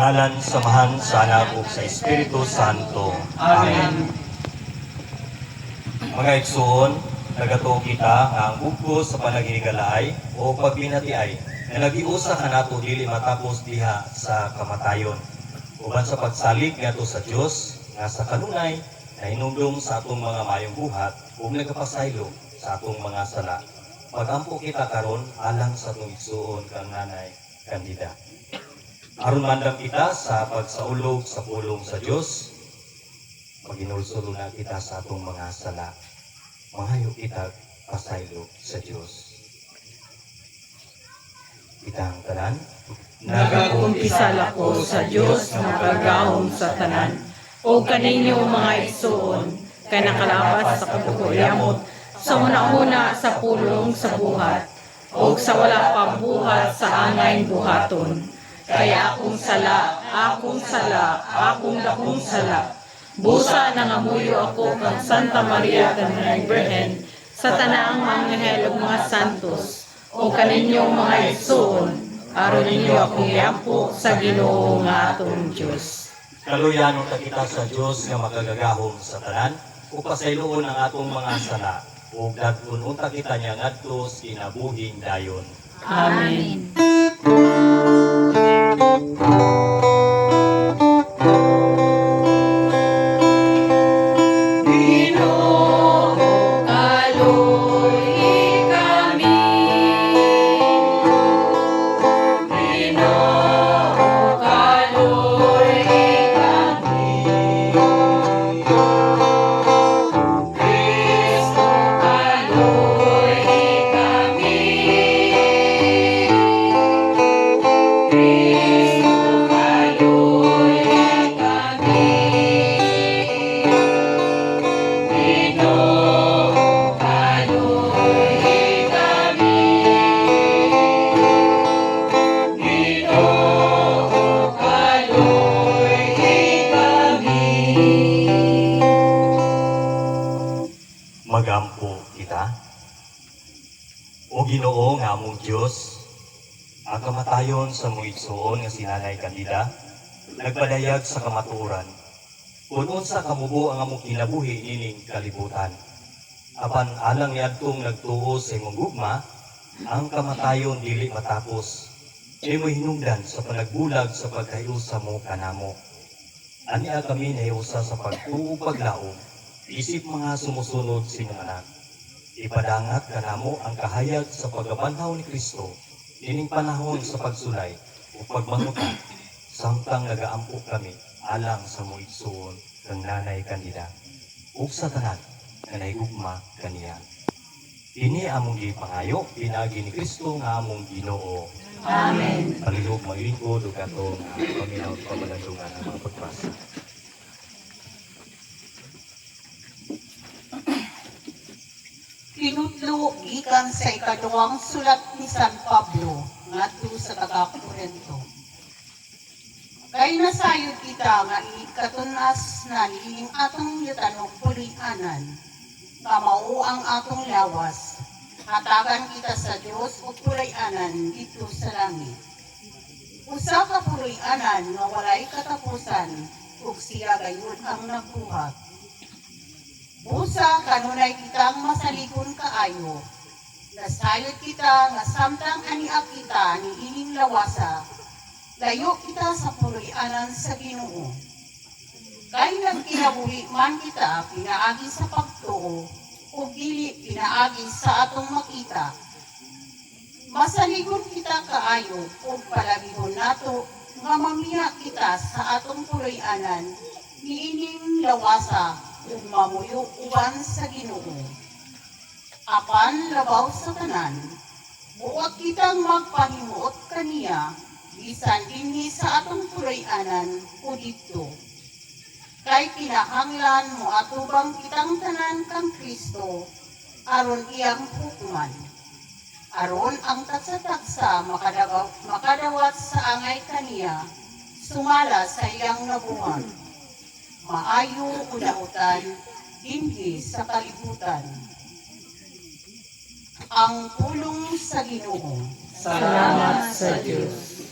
ngalan samahan sa Anak ug sa Espiritu Santo. Amen. Mga igsoon, nagatuo kita nga ang bugos sa panaginigalay o pagbinatiay na nagiusa kanato dili matapos diha sa kamatayon. Uban sa pagsalig ngadto sa Dios nga sa kanunay na hinumdum sa atong mga mayong buhat ug nagapasaylo sa atong mga sala. Pagampo kita karon alang sa atong igsuon kang Nanay Candida. Aron mandam kita sa pagsaulog sa pulong sa Dios, maginulsulo na kita sa atong mga sala. Mangayo kita pasaylo sa Dios. Itang tanan, nagakumpisal ako sa Dios nga pagahom sa tanan, o kaninyo mga igsoon, kay nakalapas sa kabugoyamot, sa una-una sa pulong sa buhat, o sa wala pa buhat sa angay buhaton. Kaya akong sala, akong dakong sala. Busa nangamuyo ako kang Santa Maria kanang Birhen, sa tanaang mga anghel ug mga santos, o kaninyong mga igsoon, aron ninyo akong yampo sa Ginoo nga atong Dios. kaluyanon ta kita sa Dios nga makagagahom sa tanan, ug pasayloon ang atong mga sala, ug dagkon unta kita niya ngadto sa kinabuhing dayon. Amen. Magampo kita. O Ginoo nga among Dios, ang kamatayon sa mga igsoon nga si Nanay Candida, nagpadayag sa kamatuoran, Kung unsa kamubo ang among kinabuhi nining kalibutan. Apan alang niadtong nagtuo sa imong gugma, ang kamatayon dili matapos. Imo hinungdan sa panagbulag sa pagkayusa mo kanamo. Ania kami nahiusa sa pagtuo paglaom, isip mga sumusunod sa inyong anak. Ipadangat kanamo ang kahayag sa pagabanhaw ni Kristo, ining panahon sa pagsulay o pagmangutan, samtang nagaampok kami alang sa muigsuon ng nanay kanila, ug sa tanan nga nahigugma kaniya. Ini among gipangayo, pinagi ni Kristo nga among Ginoo. Amen. Palihog maglingkod ug atong paminaw at pamalandungan ang mga pagpasa. Tinutlo gikan sa ikaduhang sulat ni San Pablo ngadto sa taga-Korinto. Kay nasayod kita nga ikatunas na niining atong yutanong pulianan, kamao ang atong lawas, hatagan kita sa Dios o pulianan dito sa langit. Usa ka pulianan nga walay katapusan, ug siya gayon ang nagbuhat. Busa kanunay kitang masaligon kaayo, nasayod kita nga samtang ania kita ni ining lawasa, layo kita sa puloy-anan sa Ginoo. Kay nagkinabuhi man kita pinaagi sa pagtuo, o dili pinaagi sa atong makita. Masaligon kita kaayo, o palabihon nato nga mamiya kita sa atong puloy-anan ni ining lawasa, ug mamuyo uban sa Ginoo. Apan labaw sa tanan, buot kitang magpahimuot kaniya, bisan dinhi sa atong puloy-anan o dito. Kay kinahanglan mo atubang kitang tanan kang Kristo, aron iyang hukman. Aron ang taksa-taksa makadawat sa angay kaniya, sumala sa iyang nabuhat. Maayo ulautan, hindi sa kalibutan. Ang pulong sa Ginoo. Salamat sa Diyos.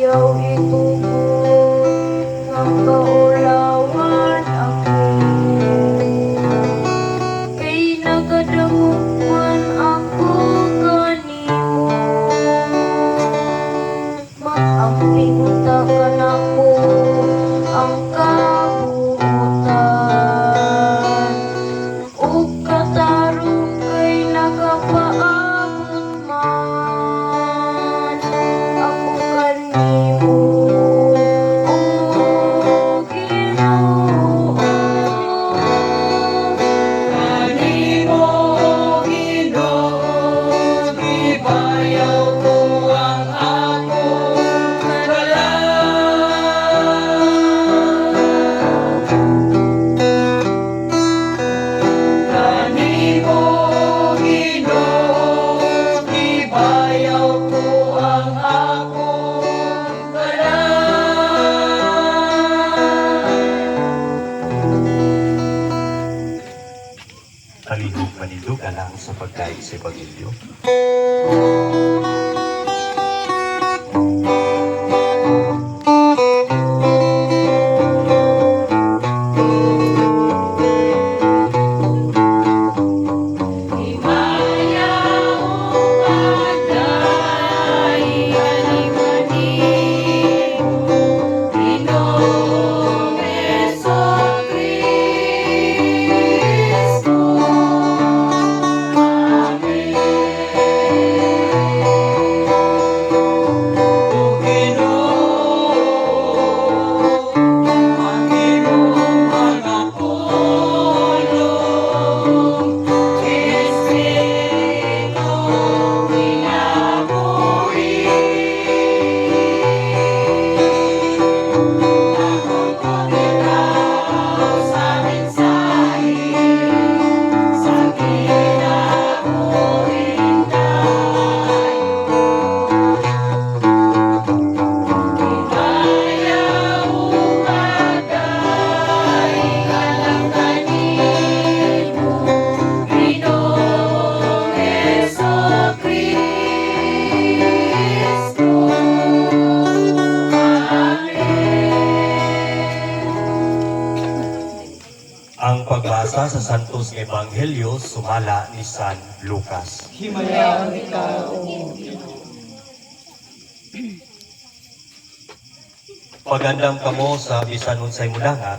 ayaw itubos ng kaulawan ako. Kay nagadamog man ako kanimo, mag-amping ta ka na ko ang kabuutan. Ug katarong kay nagapaabot man ako kanimo, o Ginoo. Kanimo, Ginoo, gibayaw ko ang akong Kanimo, Ginoo, gibayaw ko ang akong Palihog-palihog ka lang sa pagkain sa Ebanghelyo. Ang pagbasa sa Santos Ebanghelyo sumala ni San Lucas. Himalayan ikaw, O Pagandam kamo sa bisan unsay mudangat,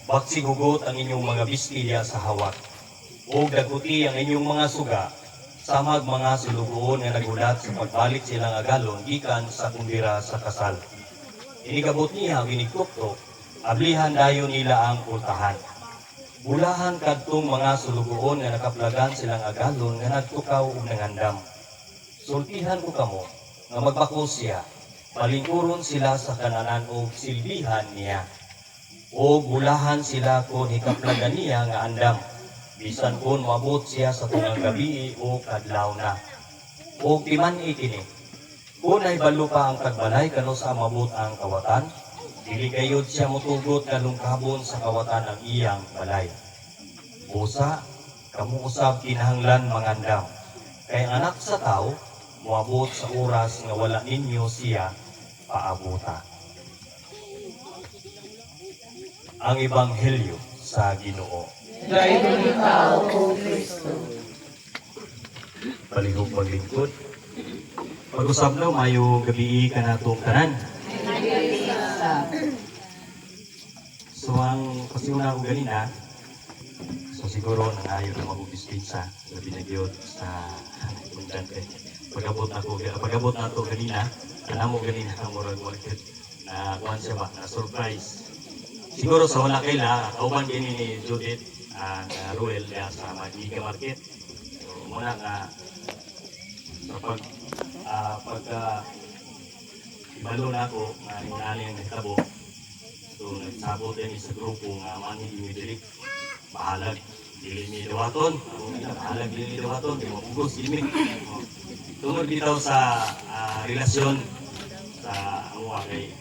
baksigugot ang inyong mga bistilya sa hawak, o daguti ang inyong mga suga, samag mga sulugoon nga nagulat sa pagbalik silang agalon gikan sa kumbira sa kasal. Inigabot niya winigtuktok, ablihan dayon nila ang pultahan. Bulahan kadtong mga sulugoon nga nakaplagan silang agalon nga nagtukaw ug nangandam. Sultihan ko kamo nga magbako siya, palingkuron sila sa kananan o silbihan niya. O bulahan sila kung hikaplagan niya nga andam, bisan kung mabot siya sa tungang gabi o kadlaw na. O timan ikini, kung ay balo pa ang tagbalay kano sa mabot ang kawatan, dili gayud siya motugot kalungkabon sa kawatan ng iyang balay. Busa, kamu usab kinahanglan mangandam, kay ang anak sa tao, moabot sa oras nga wala ninyo siya paabuta. Ang Ebanghelyo sa Ginoo. Dayon ikaw, O Kristo. Palihog paglingkod. Pag-usab na mayo gabi kanatong tanan. So ang pasiuna ko ganina, so siguro nangayo na mag-ubispinsa sa binagyod sa kundante. Pagabot na to ganina, kanamo ganina ang murag market na kuhan siya ba, na surprise. Siguro sa wala kaila, kauban gini ni Judith na Ruel sa Magiga Market. So muna nga sa pagka ibalo na ako na inani ang nagtabo. So nagsabot din sa grupo nga mani imidirik bahalag dili mi dawaton, bahalag dili mi dawaton, di mapugos dili mi. Tungod bitaw sa relasyon sa amuha kay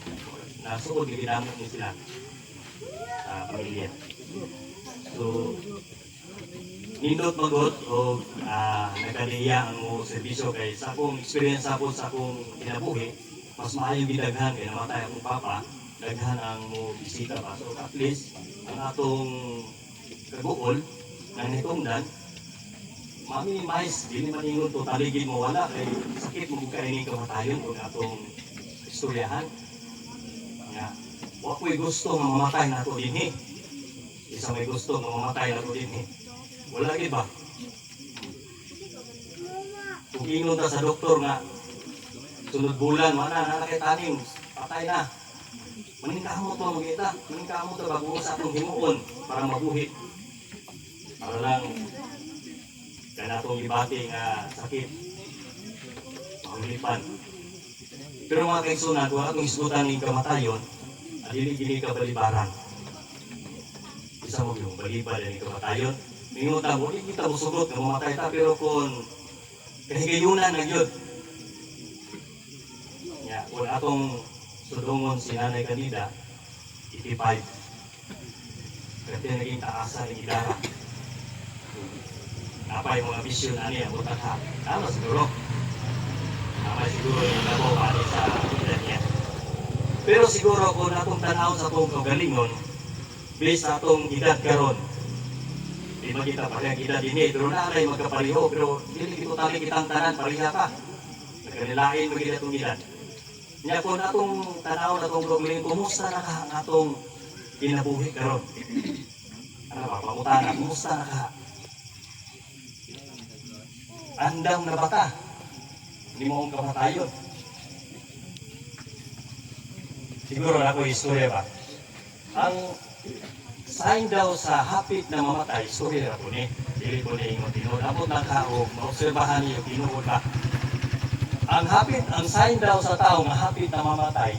nasuod ginamot ni sila sa pamilya. So nindot magot o nagkaniya ang mo serbisyo kay sa akong experience sa akong kinabuhi, mas maayong gidaghan kay namatay akong papa, daghan ang mo bisita ba. So at least ang atong kabuol nga nitungdan mami mais dili man ingon to taligid mo wala kay sakit mo kay ini kamatayon kung atong istoryahan. Nga, wa ko'y gusto nga mamatay nato dinhi. Isa may gusto nga mamatay nato dinhi. Wala gid ba? Kung ingon ta sa doktor nga sunod bulan wala na kay tanim, patay na. Maningkamo to magita, maningkamo to bago sa atong himuon para mabuhi. Para lang kanatong ibati nga sakit mahulipan. Pero mga kaigsunan, kung atong isgutan ng kamatayon, adili gini ka balibaran. Isa mo yung balibad ng kamatayon. Mingutan mo, di kita musugot na mamatay ta, pero kung kahigayunan na yun. Ya, kung atong sudungon si Nanay Candida, 85. Kasi naging taasa ng idara. Napay mga vision ani ang butat ha. Tama siguro. Tama siguro yung labo pari sa edad niya. Pero siguro kung atong tanaw sa atong kagalingon, based sa atong edad karon, di ba kita parehang edad din pero naalay magkapariho, pero dili kito tali kitang tanan pareha pa. Nagkanilain magiging atong edad. Nya kung atong tanaw na atong kagalingon, kumusta na ka ang atong kinabuhi karon? Ano ba, pangutana, kumusta na ka? Andam na bata, hindi mo akong kamatayon. Siguro na ako istorya ba? Ang sign daw sa hapit na mamatay, istorya na po ni. Dili ko na ingon tinuod. Amot ng kao, maobserbahan niyo tinuod ba? Ang sign daw sa tao nga hapit na mamatay,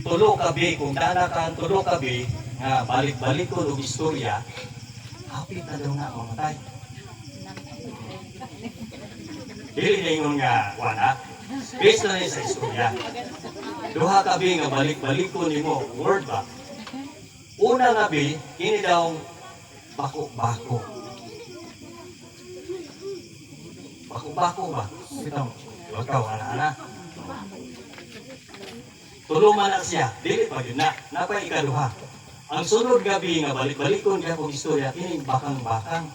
tulo kabi, kung dana ka tulo kabi, nga balik-balik ko ng istorya, hapit na daw na mamatay. Dili na ingon nga, wala. Based na rin sa istorya. Duha kabi nga balik-balik ko ni mo, word ba? Una nga bi, kini daw bako-bako. Bako-bako ba? Itong, huwag ka, ana-ana. Tuluman na siya, dili pa yun na, napay ikaduha. Ang sunod gabi nga balik-balik ko niya kong istorya, kini bakang-bakang.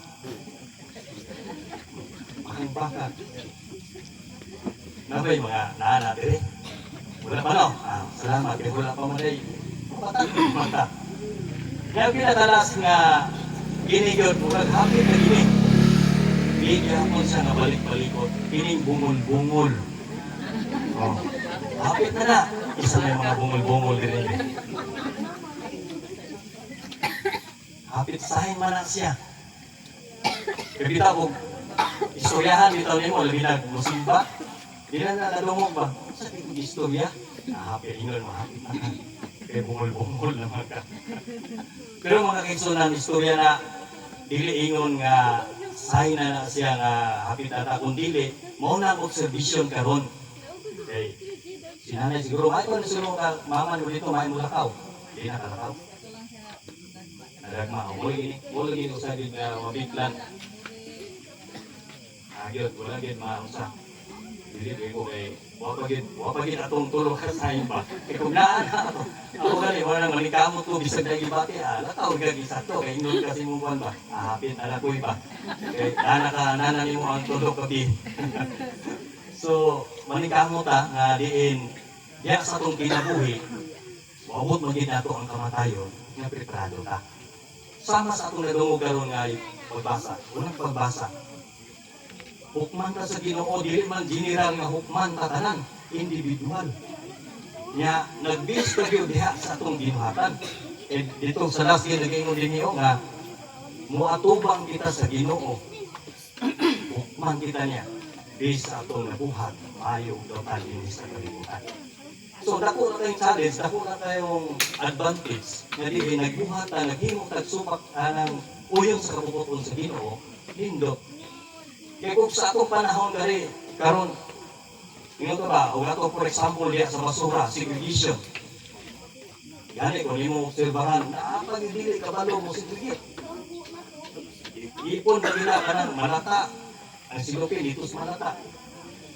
Bakang-bakang. Nabay mga naana dire. Wala pa no? Salamat. Kaya wala pa mo day. Mata. Kaya pinatalas nga ginigod mo hapit na gini. Bigyan mo siya nga balik-balikot. Kining bungol-bungol. Oh. Hapit na na. Isa na yung mga bungol-bungol din. Hapit sahin man na siya. Kaya bita ko, istoryahan dito mo, labi nag-musimba. Di na nadalungog ba? Sa tingin istorya, happy ingon, mahapit na ka. Kaya bungol-bungol naman ka. Pero mga kaigsunan, istorya na dili ingon nga sign na siya nga hapit na kung dili, mauna ang observation karon. Okay. Si nanay siguro, ay kung nasulong ka, mama nyo dito, may mulakaw. Di na kalakaw. Nadagma, wala gini sa din nga mabiglan. Agad, wala gini mausap. Dili ko kay wapagid atong tulong ka sa ba. Kay kung naa na ako gali wala nang manikamo to bisag dagi bati lakaw gagi sa to kay ingon kasi mo buwan ba. Hapit ala ko ba. Kay nana nimo ang tulong kabi. So manikamo ta nga diin ya sa tong kinabuhi. Maabot magid nato ang kamatayon nga preparado ta. Sama sa atong nadungog karon nga pagbasa. Unang pagbasa. Hukman ta sa Ginoo, dili man general nga hukman ta tanan, individual. Nya nagbis ta gyud diha sa atong ginuhatan. Dito sa last year nag-ingon din niyo nga muatubang kita sa Ginoo. Hukman kita niya based sa atong nabuhat, maayo total din sa kalibutan. So dako na tayong challenge, dako na tayong advantage nga dili nagbuhat ta naghimo tag supak anang uyon sa kabubuton sa Ginoo, hindot. Kaya kung sa atong panahon gari, karon, tingnan ko ba, o ato for example diya sa basura, segregation. Gani kung hindi mo obserbahan, naapag-dili kabalo mo segregate. Ipon na nila ka ng malata. Ang silupin dito sa malata.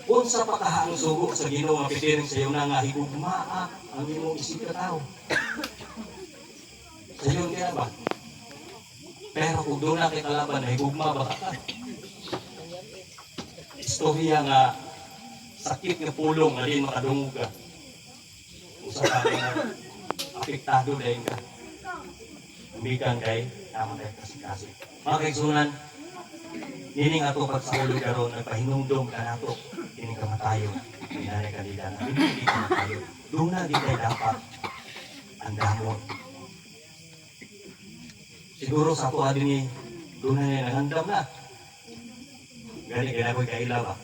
Unsa pa kahang sugo sa Ginoo nga pitiring sa iyo na nga higugmaa ang imong isip ka tao. Sa iyo kaya ba? Pero kung doon na kay kalaban na higugma ba ka? Istorya nga sakit nga pulong na din makadungog ka. Usa ka nga apektado dahil ka. Umbikan kay naman kay kasi. Mga kaigsunan, nining ato pagsaulog karon nagpahinumdum ka nato kining kamatayon. Dinay kanila na hindi kamatayon. Doon na di tayo dapat ang damon. Siguro sa ato adin ni doon na niya nangandam na. Gani ginagoy kaila ba?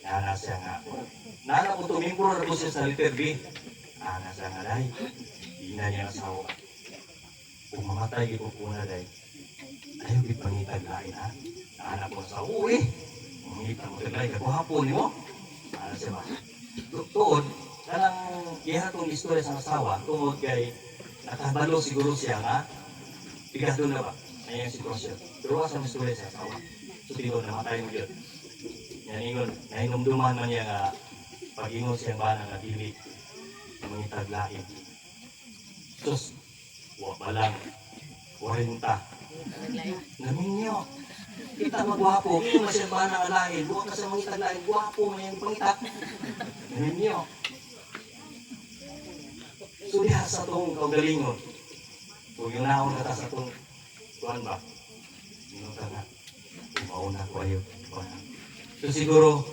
Nana siya nga. Nana ko tumimpuro na po siya sa letter B. Nana siya nga dahi. Di na niya asawa. Kung mamatay ito po na dahi. Ayaw di pangitag lain ha. Nana po sa uwi. Mangita mo taglay. Ako hapon mo. Nana siya ba? Tuod, kanang ihatong istorya sa asawa. Tungod kay nakabalo siguro siya nga. Pigado na ba? Ayan ang sitwasyon. Pero sa istorya sa asawa. So dito namatay mo yun. Yan ingon, nahinumduman man niya nga pag-ingon siyang bana nga dili mangitag lain. Sus, wa ba lang, 40. Naminyo, kita magwapo, kung masiyang bana nga lain, buwan ka sa mangitag lain, gwapo man yung pangita. Naminyo. So diha sa itong kaugalingon, kung yung naon ka sa itong tuwan ba, yun ka nga, umauna ko ayo. So siguro,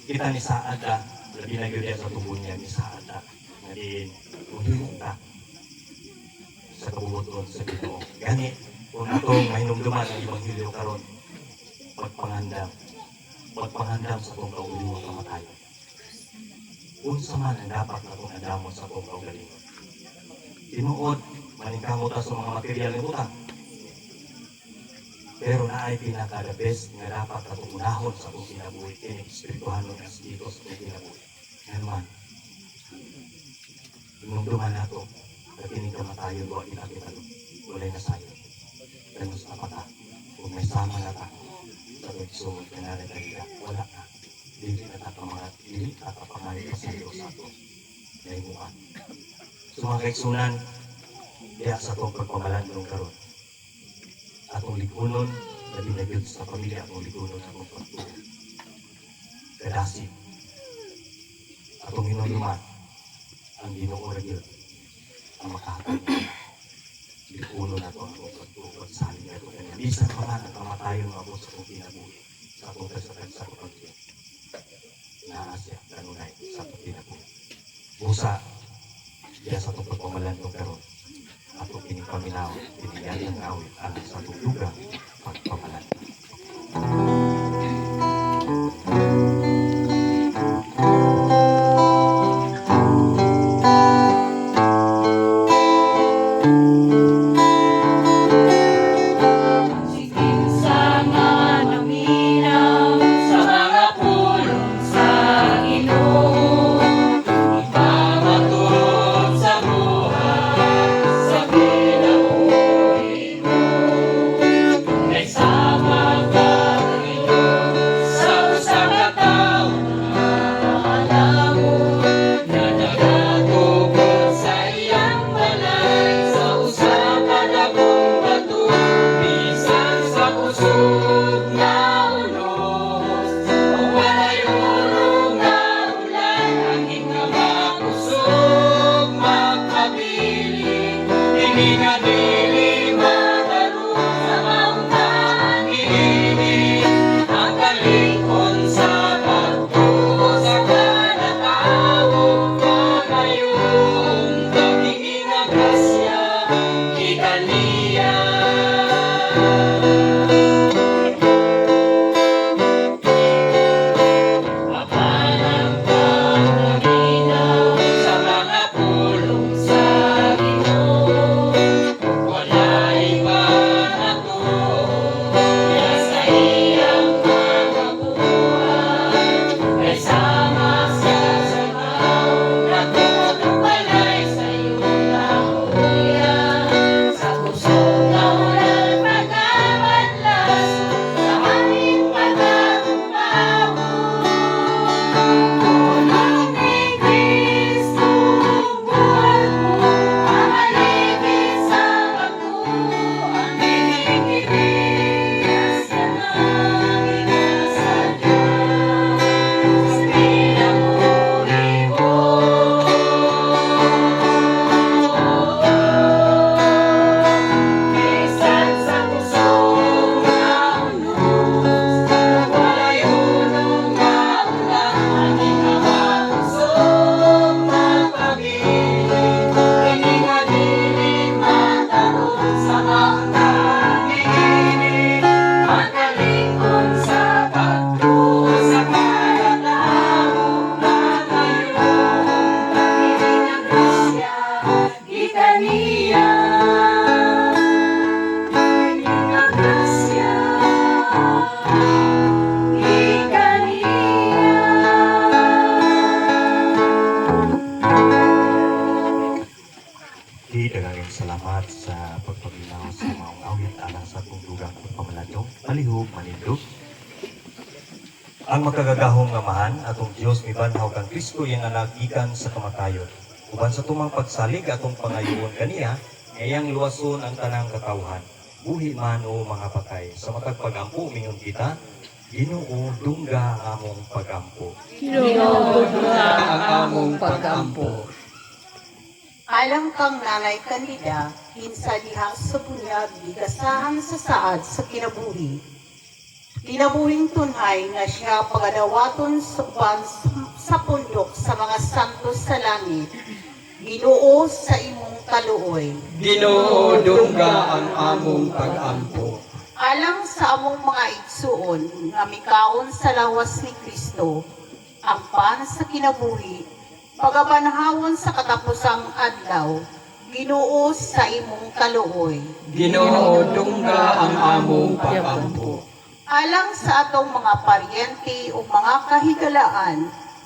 kita ni Saad ka, labi na yun sa tubo niya ni Saad ka, na din, kung ta sa kabubuton sa Ginoo. Gani, kung atong mahinumduman ang Ebanghelyo karon, pagpangandam sa itong kaugalingon kamatayon. Unsa man ang dapat na itong andamon sa itong kaugalingon. Tinuod, maningkamot sa mga material ng utang. Pero na ay pinaka-the best nga dapat atong unahon sa atong kinabuhi kini espirituhan ng Espiritu sa atong kinabuhi. Ngayon, inumduman nato na kining kamatayon wa kita walay na sayo. Pero sa apata, kung may sama na ta sa pagsuod na nalalagay wala na. Dili na tatapangalit sa Diyos sa ato. Naimuan. So mga kaigsunan, diya sa itong pagpamalandong karon. Atong ligunon, labi na yun sa pamilya, atong ligunon atong pagtuon. Kadasi, atong hinuluman, ang Ginoo ra gyud ang makahatag niya. Ligunon ato ang pagtuon, pagsaling na ito kanya. Bisan pa man ang kamatayon mabot sa itong kinabuhi, sa atong kasakit sa atong pagtuon. Naasya, kanunay, sa atong kinabuhi. Busa, diya sa itong pagpamalandong karon. Atong pinipaminaw, pinigyan ng awit alang sa tulugang pagpamalan. Sama ka muli, daghang salamat sa pagpaminaw sa mga awit alang sa atong dugang pagpamaladong, palihog, manindog. Ang makagagahong amahan, atong Diyos mibanhaw kang Kristo yang anak gikan sa kamatayon. Uban sa tumang pagsalig atong pangayoon kaniya, ngayang luwason ang tanang katawhan. Buhi man o mga patay, sa matag pagampo mingon kita, Ginoo dungga ang among pagampo. Ginoo ang among pagampo. Alang kang nanay kandida, kinsa diha sa bunyag, gigasahan sa saad sa kinabuhi. Kinabuhing tunhay nga siya pagadawaton sa uban sa pundok sa mga santos sa langit. Ginoo sa imong kaluoy. Ginoo dungga ang among pagampo. Alang sa among mga igsuon, nga mikaon sa lawas ni Kristo, ang pan sa kinabuhi, pagabanhawon sa katapusang adlaw, Ginoo sa imong kaluoy. Ginoo dungga ang among pagampo. Alang sa atong mga paryente o mga kahigalaan,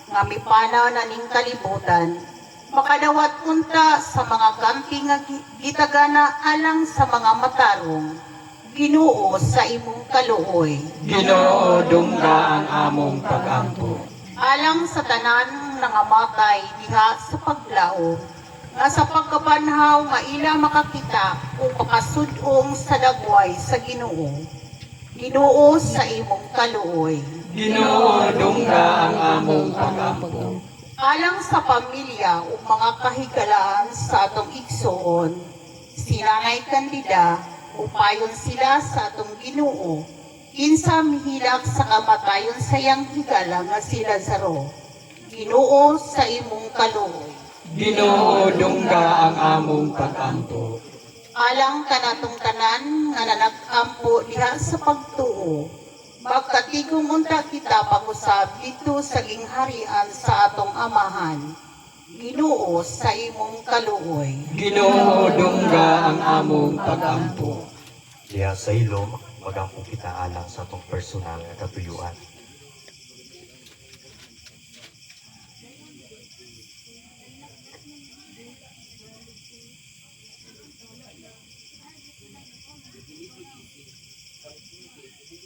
nga mipanaw na ning kalibutan, makadawat unta sa mga ganti nga gitagana alang sa mga matarong, Ginoo sa imong kaluoy. Ginoo dungga ang among pagampo. Alang sa tanan nangamatay diha sa paglaom, nga sa pagkabanhaw nga ila makakita o makasudong sa dagway sa Ginoo. Ginoo sa imong kaluoy. Ginoo dungga ang among pagampo. Alang sa pamilya o mga kahigalaan sa atong igsoon, si Nanay Candida, upayon sila sa atong Ginoo, kinsa mihilak sa kamatayon sa iyang higala nga si Lazaro. Ginoo sa imong kaluoy. Ginoo dungga ang among pagampo. Alang kanatong tanan nga nanag-ampo diha sa pagtuo, magkatigong unta kita pag-usab dito sa gingharian sa atong amahan. Ginoo sa imong kaluoy. Ginoo dungga ang among pagampo. Diya sa ilom, magampo kita alang sa atong personal nga katuyuan.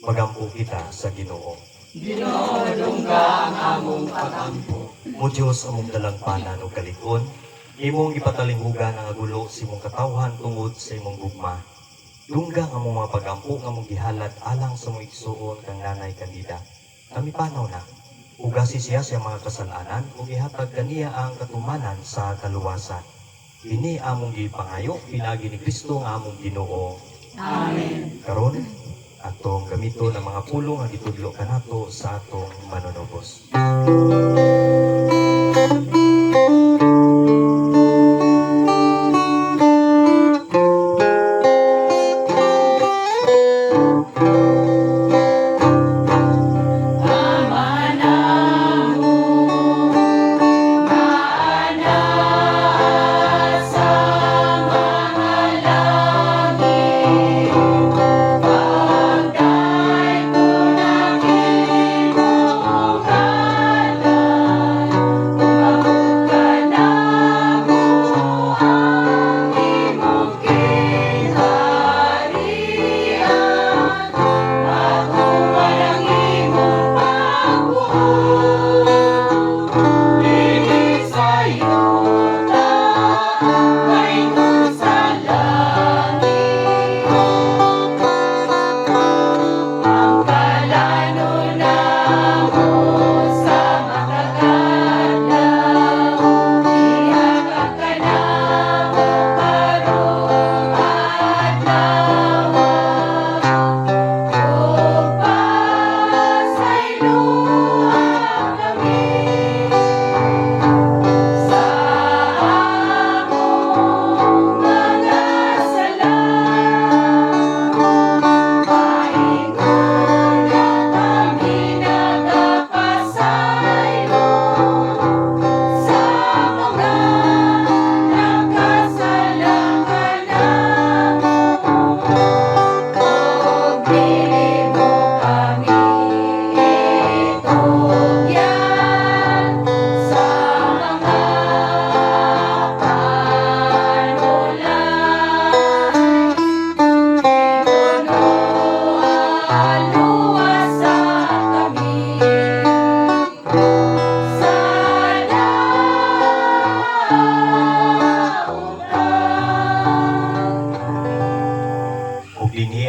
Magampo kita sa Ginoo. Ginoo dungga ang among pagampo. Mo Diyos among dalangpanan o kalikon, imong ipatalinghugan ang agulo sa imong katawhan tungod sa imong gugma. Dungga ang among mga pagampo nga mong gihalad alang sa mong igsuon kang Nanay Candida. Kami panaw na, ugasi siya sa mga kasalanan ug ihatag kaniya ang katumanan sa kaluwasan. Kini among gipangayo pinagi ni Kristo nga among Ginoo. Amen. Karon atong gamito ng mga pulong nga gitudlo kanato sa atong manunubos. Pagday ko na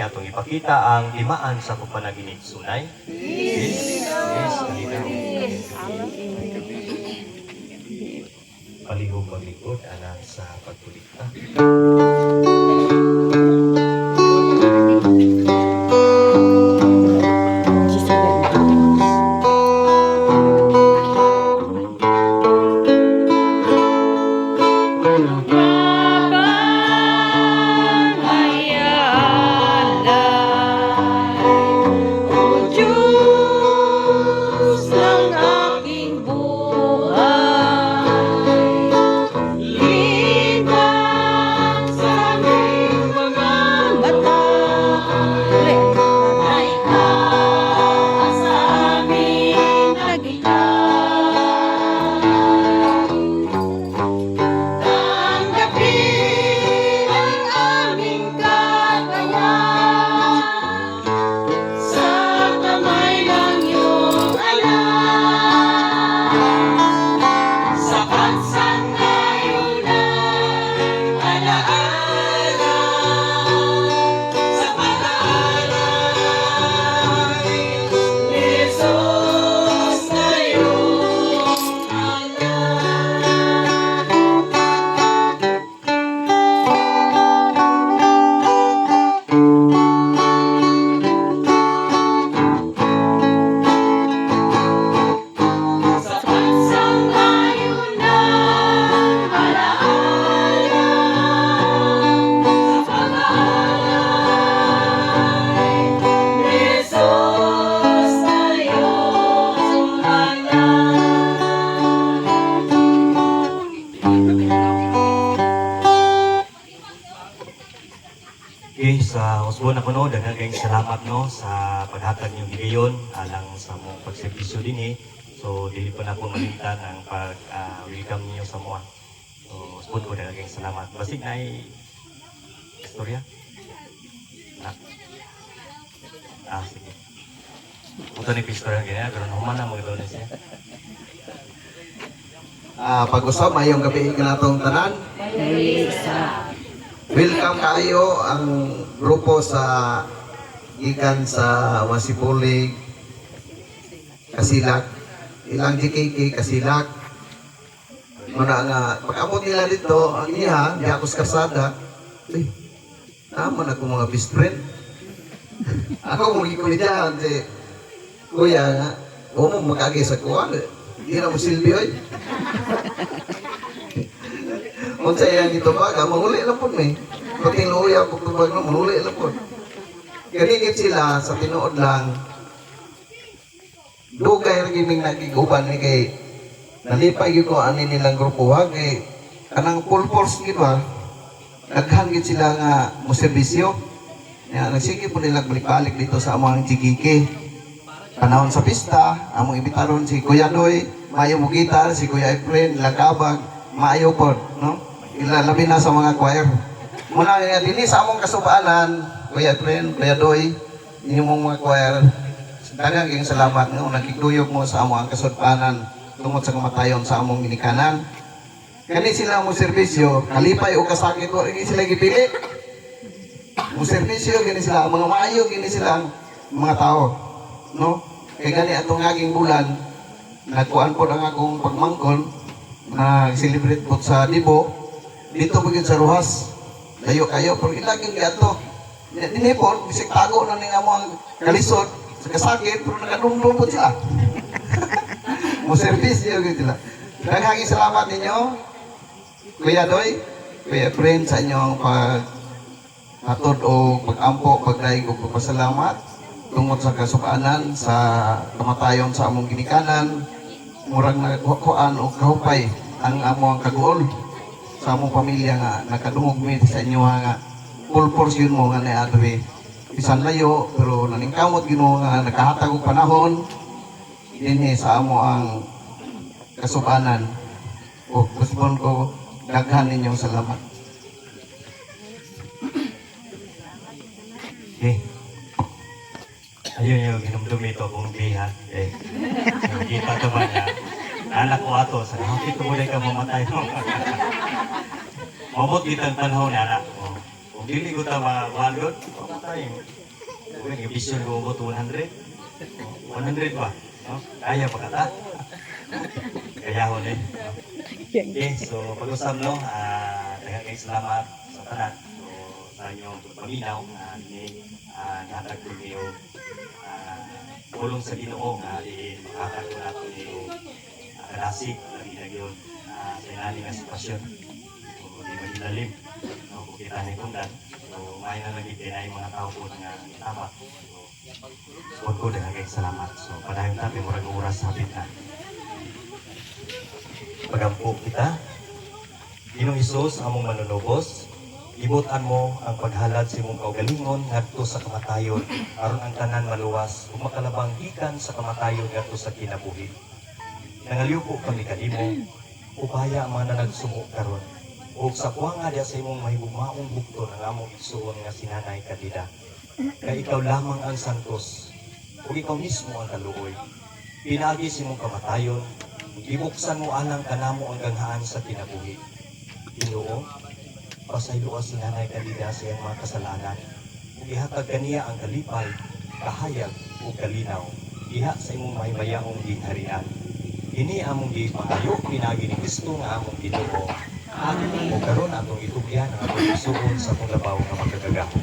nga itong ipakita ang timaan sa pagpanaginip sunay. Yes. Kalinaw. Palihog maglikod, anak sa pagkulikta. O Diyos ng aking buhay, liban sa aming mga mata, ay ka sa amin nagiging. Tanggapin ang aming kakayahan sa kamay ng iyong anak. Sa pagsang-ayunan, alaala, sa pag-aalay, Jesus na iyong anak. Sa pagsang-ayunan, alaala, sa pag-aalay, Jesus na iyong Okay, sa usbon na kuno, daghang kayong salamat no sa paghatag niyong higayon alang sa mong pagserbisyo din So, dili pa na akong malimtan ang pag-welcome niyo sa mga. So, usbon ko daghang kayong salamat. Basig na istorya? Sige. Ito ni Pistorya ganyan, pero naman na mga siya. Pag-usap mayong gabi ka natong tanan. Welcome kayo ang grupo sa gikan sa Wasipuli, Kasilak, ilang GKK Kasilak. Muna nga, pag-abot nila dito, ang iya, di ako sa kasada, naman ako mga best friend. Ako mong ikulidahan, kuya nga, huwag mong magkagay sa kuwan, hindi na mo silbi, oy. Kung sa iyang ito baga, mahuli lang po may. Pati luya, pagtubag na, mahuli lang po. Ganigit sila sa tinuod lang. Dugay rin nagiguban ni kay nalipay yun ko ani nilang grupo ha kay kanang full force gid ba naghangit sila nga mo serbisyo. Nagsige po nila balik-balik dito sa among GKK. Panahon sa pista, among ibitaron si Kuya Doy, maayo mo gitar, si Kuya Efren, Lagabag, maayo po, no? Ilalabi na sa mga choir. Muna nga dili sa among kasubaanan, Kuya Efren, Kuya Doy, inyong mga choir. Daghang kayong salamat nga nagkiguyog mo sa among kasubaanan tungod sa kamatayon sa among ginikanan. Kani sila mo serbisyo, kalipay o kasakit ko, hindi sila gipili. Mo serbisyo, gini sila, mga maayo, gini sila mga tao. No? Kaya gani atong aging bulan, nagkuhan po ang akong pagmangkon, na-celebrate po sa Dibo, dito po sa Ruhas. Layo kayo, pero ilaging gato. Dini po, bisik tago na nga mo ang kalisod, sa kasakit, pero nakadumdum po sila. Mo serbisyo, gini sila. Daghang salamat ninyo, Kuya Doy, Kuya Efren, sa inyong pag-atod o pag-ampo, pagdaig o pagpasalamat tungod sa kasubaanan sa kamatayon sa among ginikanan. Murag nagkuhaan o kahupay ang among kaguol sa among pamilya nga nakadungog mi sa inyo nga full force yun mo nga naadre bisan layo pero naningkamot Ginoo nga nakahatag og panahon dinhi sa amo ang kasubaanan. O gusto ko daghan ninyong salamat. Okay. Ayun yung ginumdum ito kung bihat. Kita ito ba niya? Anak ko ato, sa hapit ko muna ka mamatay mo. Mamot kitang panahon, anak ko. Kung dili ko ito mawagod, time. Kung nag-vision ko mo 100. 100 ba? No? Kaya pa kata. Kaya ho eh. No? Okay, so pag-usap no, daghang kay salamat sa tanan. So sa inyong paminaw ni natag ko niyo tulong sa Ginoo nga di makakaroon nato niyo kalasig lagi na yun sa inaling nga sitwasyon. So di magilalim. No, kung kita ni Kundan. So may na lagi din ay mga tao po nga tama. So ko daghang kay salamat. So padayon tayo murag oras sa na. Pagampo kita, Ginoong Hesus among manunubos, ibutan mo ang paghalad sa imong kaugalingon ngadto sa kamatayon aron ang tanan maluwas ug makalabang gikan sa kamatayon ngadto sa kinabuhi. Nangaliw ko kami kanimo, upaya ang mga nagsumo karon ug sa puanga diha sa imong mahigugmaong bukton ang among igsuon nga sinanay Kadida. Kay ikaw lamang ang santos ug ikaw mismo ang kaluoy. Pinagi sa imong kamatayon, ibuksan mo alang kanamo ang ganghaan sa kinabuhi. Ginoo, pasaylo ka si Nanay Kadida sa iyang mga kasalanan. Ug ihatag kaniya ang kalipay, kahayag ug kalinaw diha sa imong mahimayahong ginharian. Ini among gipangayo pinagi ni Kristo nga among Ginoo. Amen. Ug karon atong itugyan ang atong igsuon sa atong labaw nga magkagahom.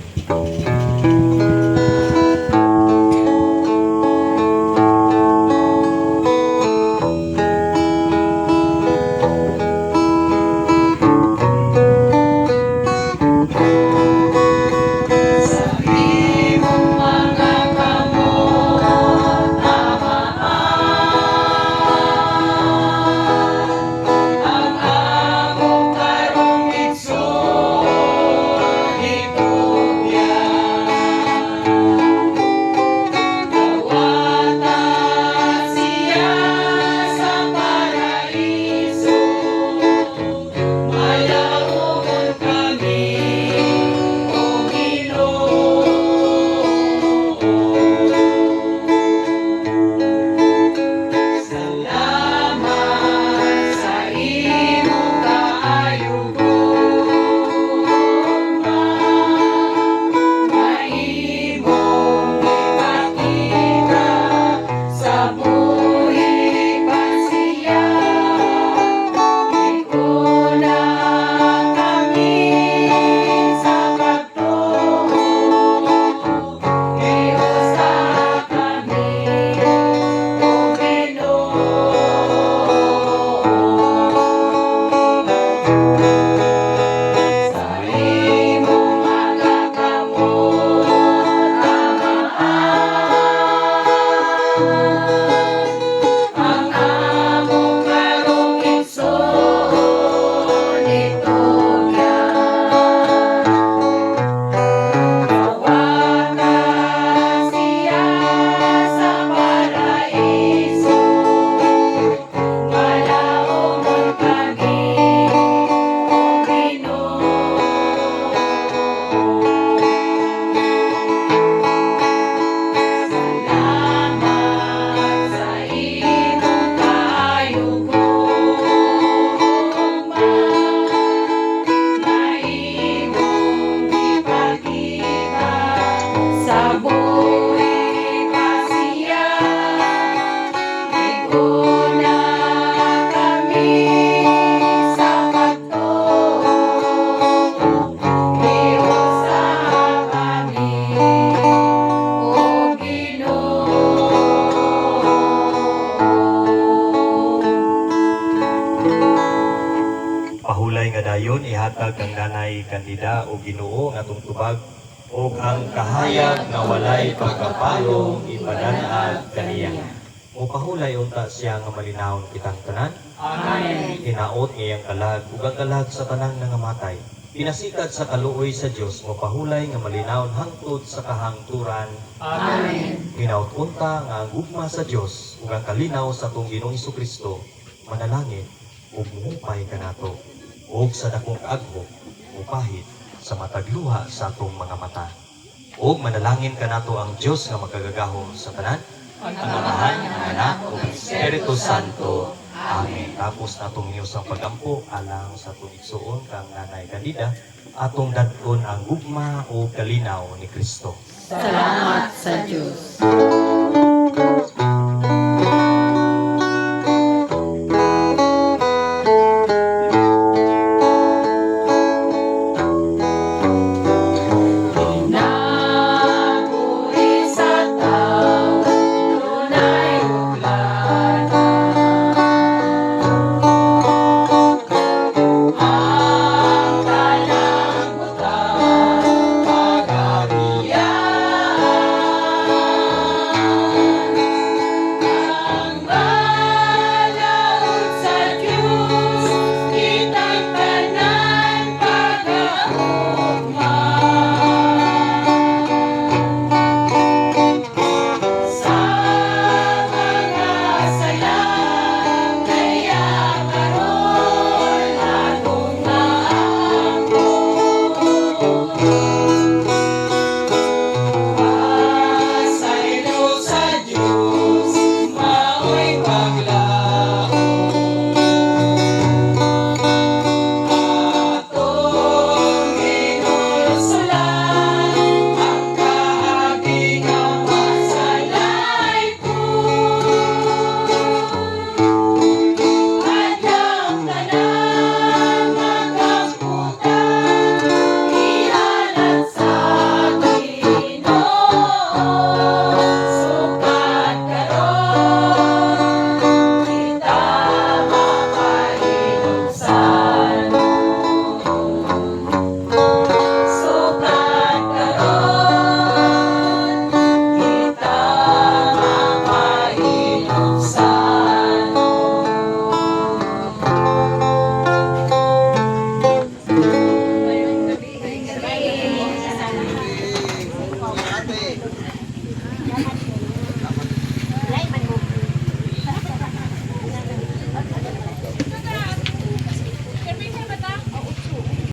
Pahulay nga dayon ihatag kang Nanay Kadida o Ginoo nga atong tubag o ang kahayag nga walay pagkapalong ipadanad kaniya. O pahulay unta siya nga malinawon kitang tanan. Amen. Hinaot iyang kalag ug ang kalag sa tanan nga matay. Pinasikat sa kaluoy sa Dios mo pahulay nga malinawon hangtod sa kahangturan. Amen. Hinaot unta nga ang gugma sa Dios ug ang kalinaw sa atong Ginoong Hesukristo manalangin ug muhupay kanato ug sa dakong kaagbo upahit sa matagluha sa atong mga mata. Ug manalangin kanato ang Dios nga magkagagahom sa tanan, ang Amahan, ang Anak ug ang Espiritu Santo. Amen. Tapos natong Diyos ang pagampo alang sa atong igsuon kang Nanay Kadida atong dadton ang gugma o kalinaw ni Kristo. Salamat sa Diyos.